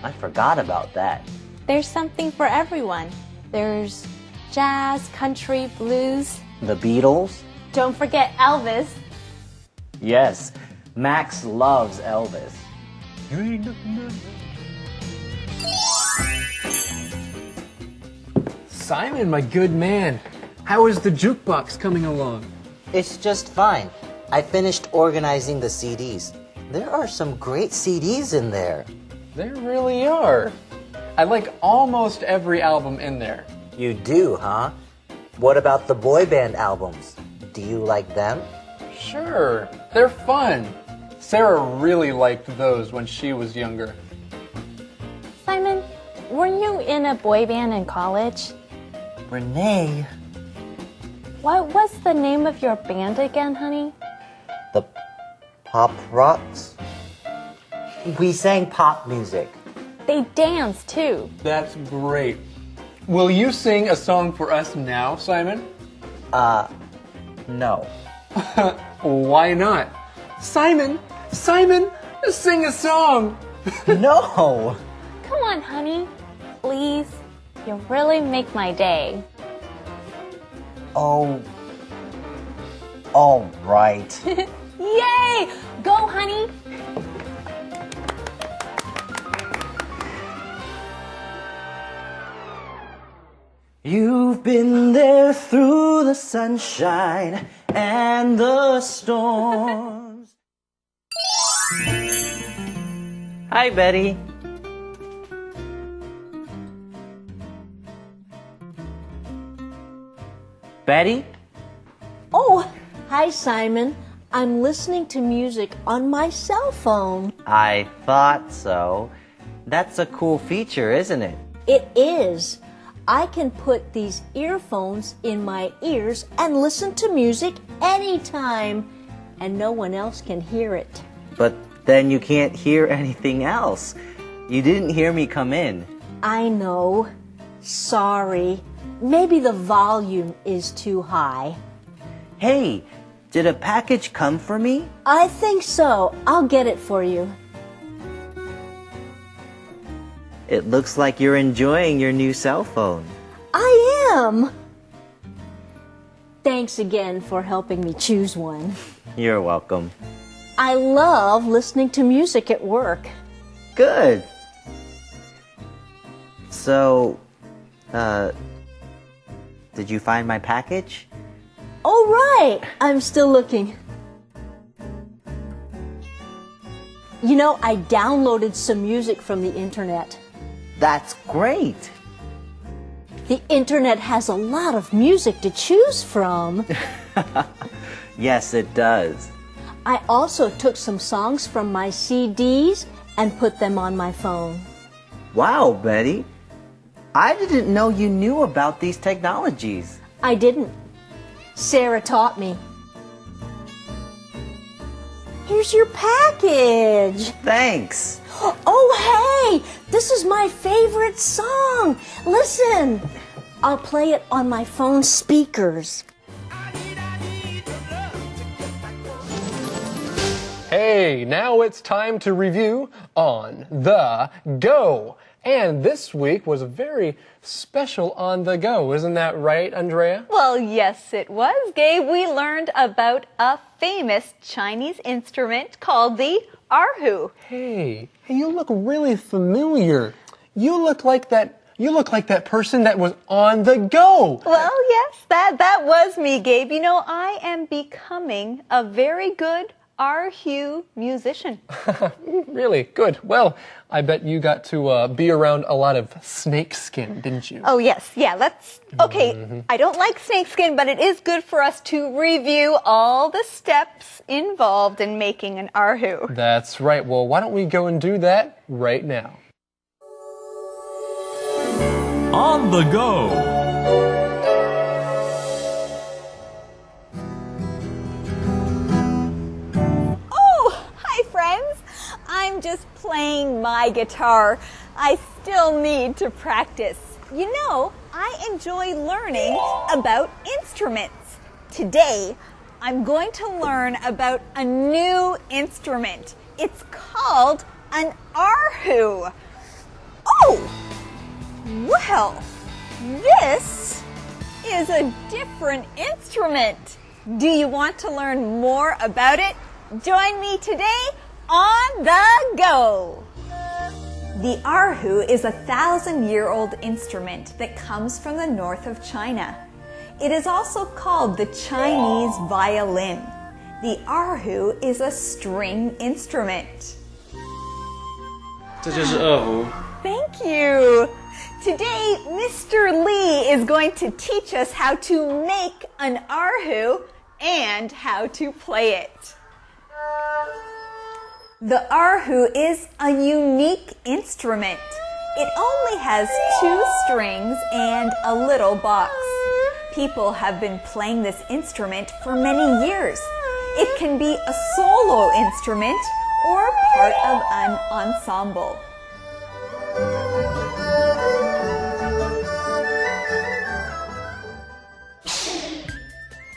I forgot about that. There's something for everyone. There's jazz, country, blues. The Beatles? Don't forget Elvis. Yes, Max loves Elvis. Simon, my good man, how is the jukebox coming along? It's just fine. I finished organizing the CDs. There are some great CDs in there. There really are. I like almost every album in there. You do, huh? What about the boy band albums? Do you like them? Sure, they're fun. Sarah really liked those when she was younger. Simon, were you in a boy band in college? Renee. What was the name of your band again, honey? The Pop Rocks? We sang pop music. They danced too. That's great. Will you sing a song for us now, Simon? No. Why not? Simon, sing a song. No. Come on, honey. Please. You really make my day. Oh. All right. Yay! Go, honey. You've been there through the sunshine and the storms. Hi, Betty. Betty? Oh, hi, Simon. I'm listening to music on my cell phone. I thought so. That's a cool feature, isn't it? It is. I can put these earphones in my ears and listen to music anytime, and no one else can hear it. But then you can't hear anything else. You didn't hear me come in. I know. Sorry. Maybe the volume is too high. Hey, did a package come for me? I think so. I'll get it for you. It looks like you're enjoying your new cell phone. I am. Thanks again for helping me choose one. You're welcome. I love listening to music at work. Good. So, did you find my package? Oh, right. I'm still looking. You know, I downloaded some music from the internet. That's great. The internet has a lot of music to choose from. Yes, it does. I also took some songs from my CDs and put them on my phone. Wow, Betty. I didn't know you knew about these technologies. I didn't. Sarah taught me. Here's your package. Thanks. Oh, hey, this is my favorite song. Listen, I'll play it on my phone speakers. Hey, now it's time to review On the Go. And this week was very special on the go. Isn't that right, Andrea? Well, yes, it was, Gabe. We learned about a famous Chinese instrument called the erhu. Hey, you look really familiar. You look like that person that was on the go. Well, yes, that was me, Gabe. You know, I am becoming a very good erhu musician. Really? Good. Well, I bet you got to be around a lot of snakeskin, didn't you? Oh, yes. Yeah, okay, I don't like snakeskin, but it is good for us to review all the steps involved in making an erhu. That's right. Well, why don't we go and do that right now? On the go. I'm just playing my guitar. I still need to practice. You know, I enjoy learning about instruments. Today, I'm going to learn about a new instrument. It's called an erhu. Oh, well, this is a different instrument. Do you want to learn more about it? Join me today on the go. The erhu is a 1,000-year-old instrument that comes from the north of China. It is also called the Chinese violin. The erhu is a string instrument. 这就是二胡。 Thank you. Today, Mr. Lee is going to teach us how to make an erhu and how to play it. The erhu is a unique instrument. It only has 2 strings and a little box. People have been playing this instrument for many years. It can be a solo instrument or part of an ensemble.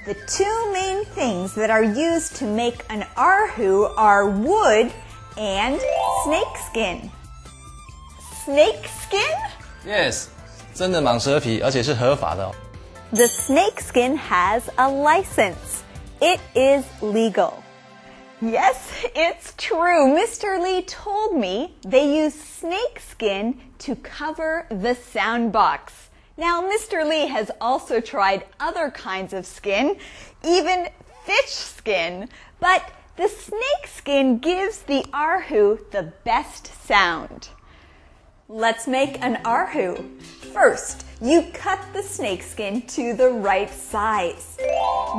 The 2 main things that are used to make an erhu are wood and snakeskin. Snakeskin? Yes， 真的蟒蛇皮，而且是合法的哦。 The snakeskin has a license. It is legal. Yes, it's true. Mr. Lee told me they use snakeskin to cover the sound box. Now, Mr. Lee has also tried other kinds of skin, even fish skin, but the snakeskin gives the erhu the best sound. Let's make an erhu. First, you cut the snakeskin to the right size.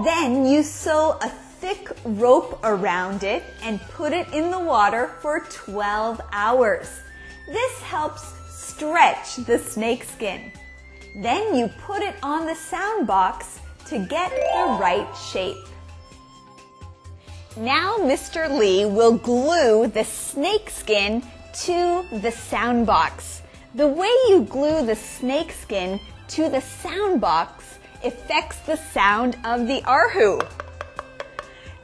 Then you sew a thick rope around it and put it in the water for 12 hours. This helps stretch the snakeskin. Then you put it on the sound box to get the right shape. Now Mr. Lee will glue the snakeskin to the sound box. The way you glue the snakeskin to the sound box affects the sound of the erhu.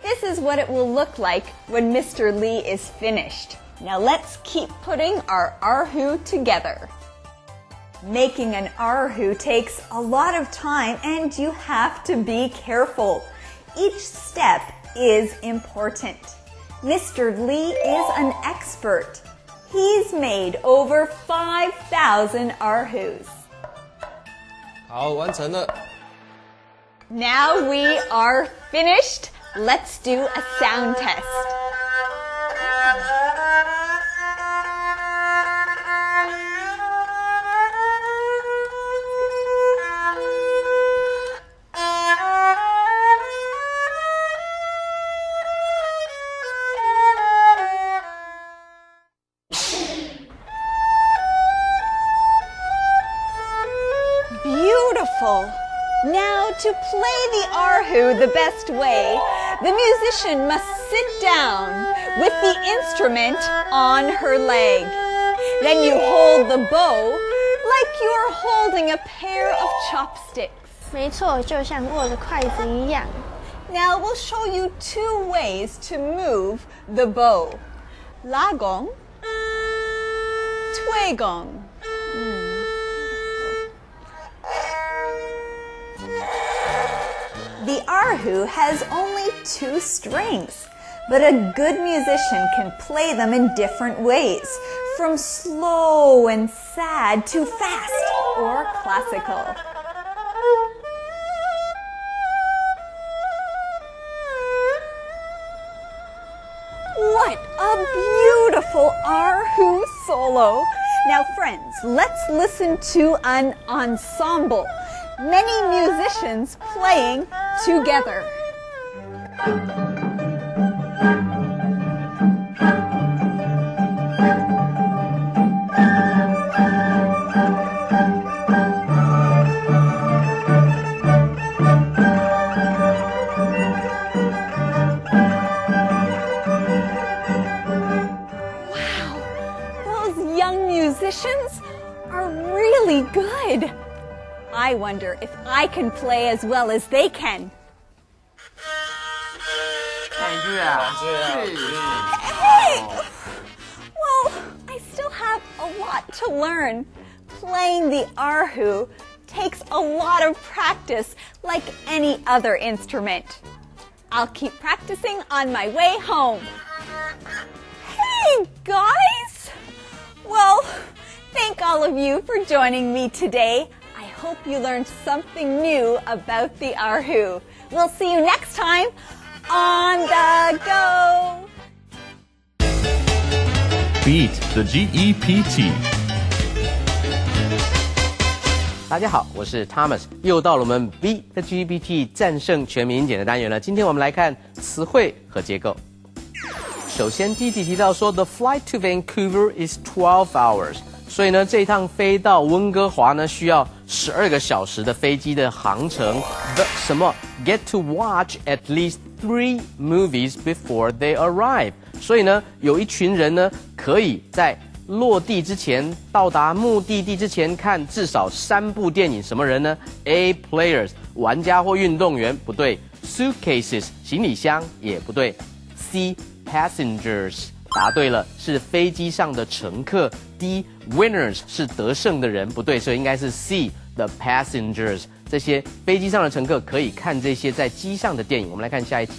This is what it will look like when Mr. Lee is finished. Now let's keep putting our erhu together. Making an erhu takes a lot of time and you have to be careful. Each step is important. Mr. Lee is an expert. He's made over 5,000 erhus. 好，完成了。 Now we are finished. Let's do a sound test. Beautiful. Now, to play the erhu the best way, the musician must sit down with the instrument on her leg. Then you hold the bow like you're holding a pair of chopsticks. 没错，就像握着筷子一样。 Now we'll show you 2 ways to move the bow. Lagong, Tuegong. The erhu has only 2 strings, but a good musician can play them in different ways, from slow and sad to fast or classical. What a beautiful erhu solo! Now friends, let's listen to an ensemble. Many musicians playing together. Wow, those young musicians are really good. I wonder if I can play as well as they can. 句啊。Hey! Well, I still have a lot to learn. Playing the erhu takes a lot of practice, like any other instrument. I'll keep practicing on my way home. Hey, guys! Well, thank all of you for joining me today. I hope you learned something new about the erhu. We'll see you next time on the go. Beat the GEPT. 大家好，我是 Thomas， 又到了我们 Beat the GPT 战胜全民英检的单元了。今天我们来看词汇和结构。首先，第一题提到说 The flight to Vancouver is 12 hours， 所以呢，这一趟飞到温哥华呢需要12个小时的飞机的航程。The 什么 get to watch at least 3 movies before they arrive， 所以呢，有一群人呢可以在落地之前，到达目的地之前看至少3部电影。什么人呢 ？A. Players 玩家或运动员，不对。Suitcases 行李箱也不对。C. Passengers 答对了，是飞机上的乘客。D. Winners 是得胜的人，不对，所以应该是 C. The passengers 这些飞机上的乘客可以看这些在机上的电影。我们来看下一题。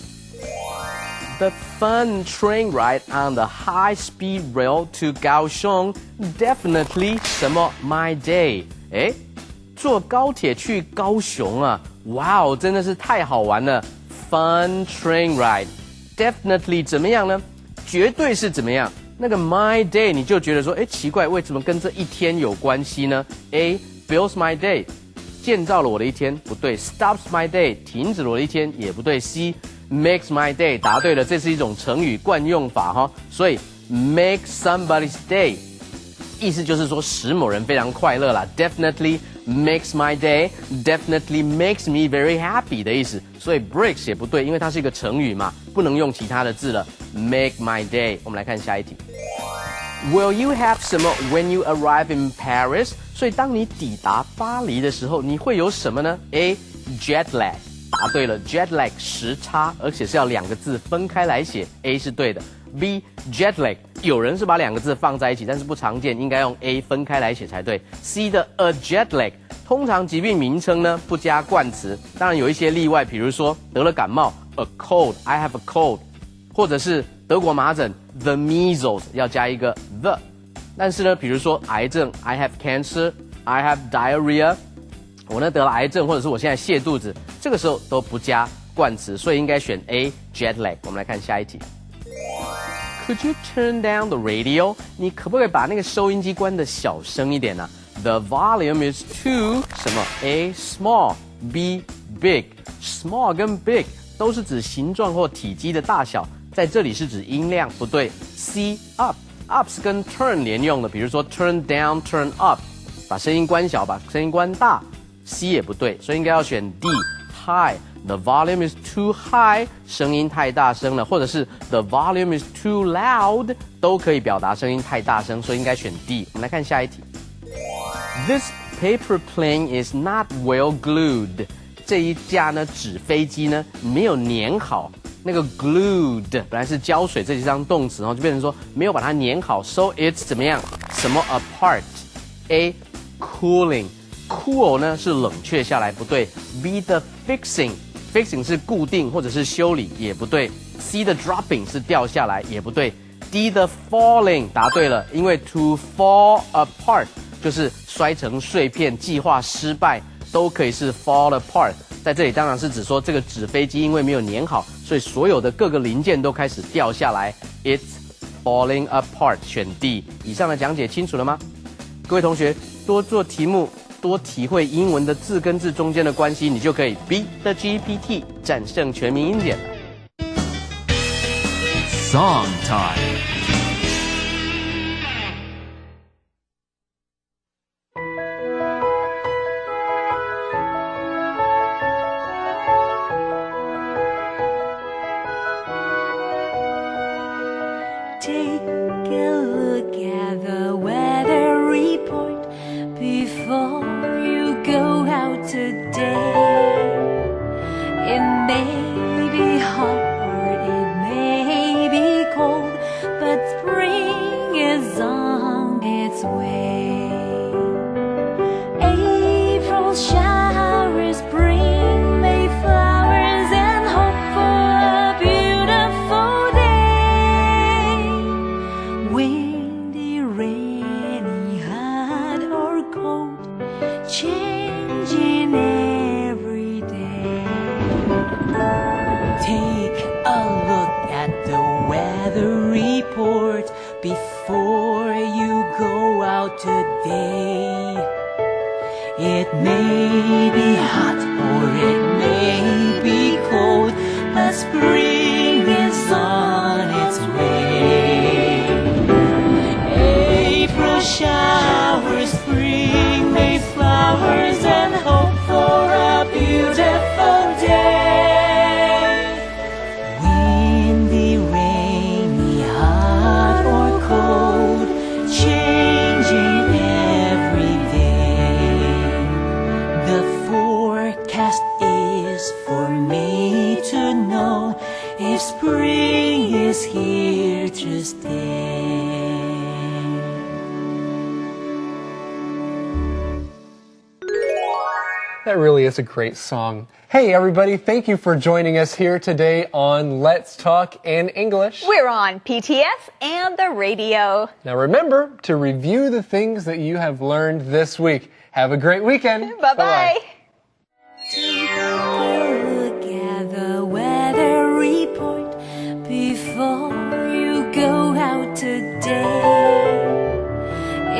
The fun train ride on the high-speed rail to Kaohsiung definitely 什么 my day？ 哎，坐高铁去高雄啊！哇哦，真的是太好玩了 ！Fun train ride definitely 怎么样呢？绝对是怎么样？那个 my day 你就觉得说，哎，奇怪，为什么跟这一天有关系呢 ？A builds my day 建造了我的一天，不对。Stops my day 停止了我的一天，也不对。C makes my day 答对了，这是一种成语惯用法哈，所以 make somebody's day 意思就是说使某人非常快乐啦。Definitely makes my day definitely makes me very happy 的意思，所以 breaks 也不对，因为它是一个成语嘛，不能用其他的字了。Make my day， 我们来看下一题。Will you have 什么 when you arrive in Paris？ 所以当你抵达巴黎的时候，你会有什么呢 ？A jet lag。答对了 ，jet lag 时差，而且是要2个字分开来写 ，A 是对的。B jet lag 有人是把2个字放在一起，但是不常见，应该用 A 分开来写才对。C 的 a jet lag 通常疾病名称呢不加冠词，当然有一些例外，比如说得了感冒 a cold，I have a cold， 或者是德国麻疹 the measles 要加一个 the， 但是呢，比如说癌症 I have cancer，I have diarrhea。我呢得了癌症，或者是我现在泻肚子，这个时候都不加冠词，所以应该选 A jet lag。我们来看下一题。Could you turn down the radio？ 你可不可以把那个收音机关得小声一点呢？The volume is too 什么 ？A small， B big。Small 跟 big 都是指形状或体积的大小，在这里是指音量，不对。C up 是跟 turn 连用的，比如说 turn down、turn up， 把声音关小，把声音关大。C 也不对，所以应该要选 D high。The volume is too high， 声音太大声了，或者是 The volume is too loud， 都可以表达声音太大声，所以应该选 D。我们来看下一题。This paper plane is not well glued。这一架呢纸飞机呢没有粘好，那个 glued 本来是胶水，这几张动词，然后就变成说没有把它粘好 ，so it's 怎么样？什么 apart？A cooling。Cool 呢是冷却下来，不对。B 的 fixing 是固定或者是修理，也不对。C 的 dropping 是掉下来，也不对。D 的 falling 答对了，因为 to fall apart 就是摔成碎片，计划失败都可以是 fall apart。在这里当然是指说这个纸飞机因为没有粘好，所以所有的各个零件都开始掉下来。It's falling apart， 选 D。以上的讲解清楚了吗？各位同学多做题目。多体会英文的字跟字中间的关系，你就可以 beat the GPT 战胜全民英检了。Song time. Take a look at the weather report before you go out today. It may be hot or it may its way. April showers bring May flowers and hope for a beautiful day. Windy, rainy, hot or cold, changing every day. Take a look at the weather report before you go out today. It may be hot or it may be cold, but spring is on its way. April showers bring May flowers and hope for a beautiful day. Windy, rainy, hot or cold, changing every day. The forecast is for me to know if spring is here to stay. That really is a great song. Hey everybody, thank you for joining us here today on Let's Talk in English. We're on PTS and the radio. Now remember to review the things that you have learned this week. Have a great weekend. Bye-bye. Take a look at the weather report before you go out today.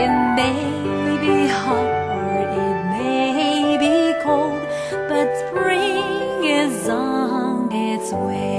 It may be hot or it may be cold, but spring is on its way.